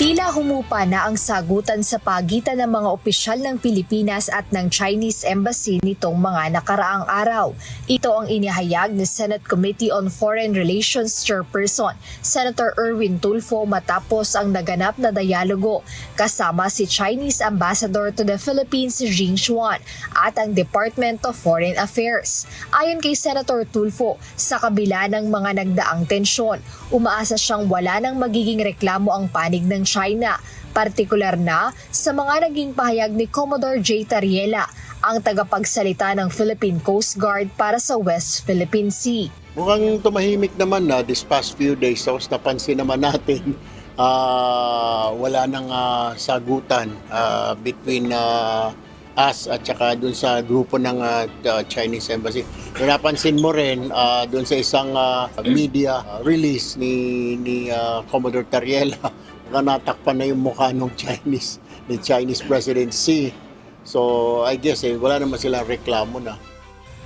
Tila humupa na ang sagutan sa pagitan ng mga opisyal ng Pilipinas at ng Chinese Embassy nitong mga nakaraang araw. Ito ang inihayag ni Senate Committee on Foreign Relations Chairperson Senator Erwin Tulfo matapos ang naganap na dialogo kasama si Chinese Ambassador to the Philippines Jing Xuan at ang Department of Foreign Affairs. Ayon kay Senator Tulfo, sa kabila ng mga nagdaang tensyon, umaasa siyang wala nang magiging reklamo ang panig ng China, partikular na sa mga naging pahayag ni Commodore J. Tariela, ang tagapagsalita ng Philippine Coast Guard para sa West Philippine Sea. Mukhang tumahimik naman na this past few days. So napansin naman natin wala nang sagutan between us at saka dun sa grupo ng Chinese Embassy. Napansin mo rin dun sa isang media release ni Commodore Tariela na natakpan na yung mukha ng Chinese President Xi. So I guess wala naman silang reklamo na.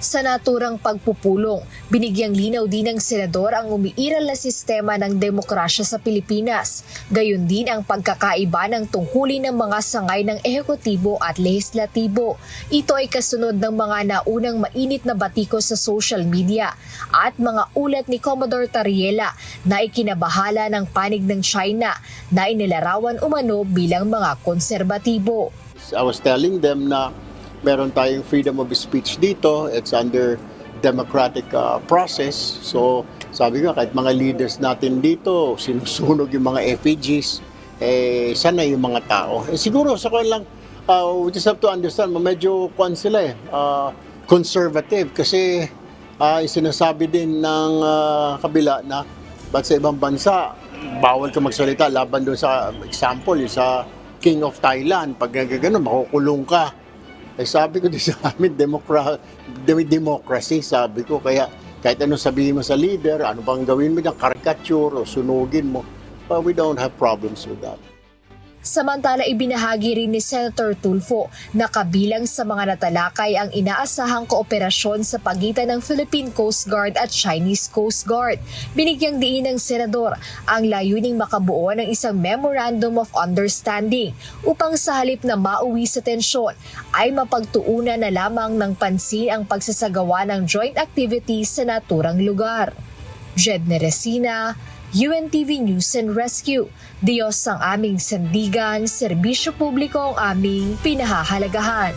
Sa naturang pagpupulong, binigyang linaw din ng senador ang umiiral na sistema ng demokrasya sa Pilipinas. Gayon din ang pagkakaiba ng tungkulin ng mga sangay ng ehekutibo at lehislatibo. Ito ay kasunod ng mga naunang mainit na batiko sa social media at mga ulat ni Commodore Tariela na ikinabahala ng panig ng China na inilarawan umano bilang mga konserbatibo. I was telling them na meron tayong freedom of speech dito. It's under democratic process. So sabi ko, kahit mga leaders natin dito, sinusunog yung mga effigies, sana yung mga tao. Siguro sa kanya lang, we just have to understand, medyo sila conservative. Kasi sinasabi din ng kabila na ba't sa ibang bansa, bawal ka magsalita laban doon sa example, yung sa King of Thailand. Pag gano'n, makukulong ka. Sabi ko din sa amin, democracy, sabi ko. Kaya kahit anong sabihin mo sa leader, ano bang gawin mo ng caricature o sunugin mo, we don't have problems with that. Samantala, ibinahagi rin ni Senator Tulfo na kabilang sa mga natalakay ang inaasahang kooperasyon sa pagitan ng Philippine Coast Guard at Chinese Coast Guard. Binigyang diin ng senador ang layuning makabuo ng isang Memorandum of Understanding upang sa halip na mauwi sa tensyon ay mapagtuunan na lamang ng pansin ang pagsasagawa ng joint activities sa naturang lugar. Jedne Resina, UNTV News and Rescue. Diyos ang aming sandigan, serbisyo publiko ang aming pinahahalagahan.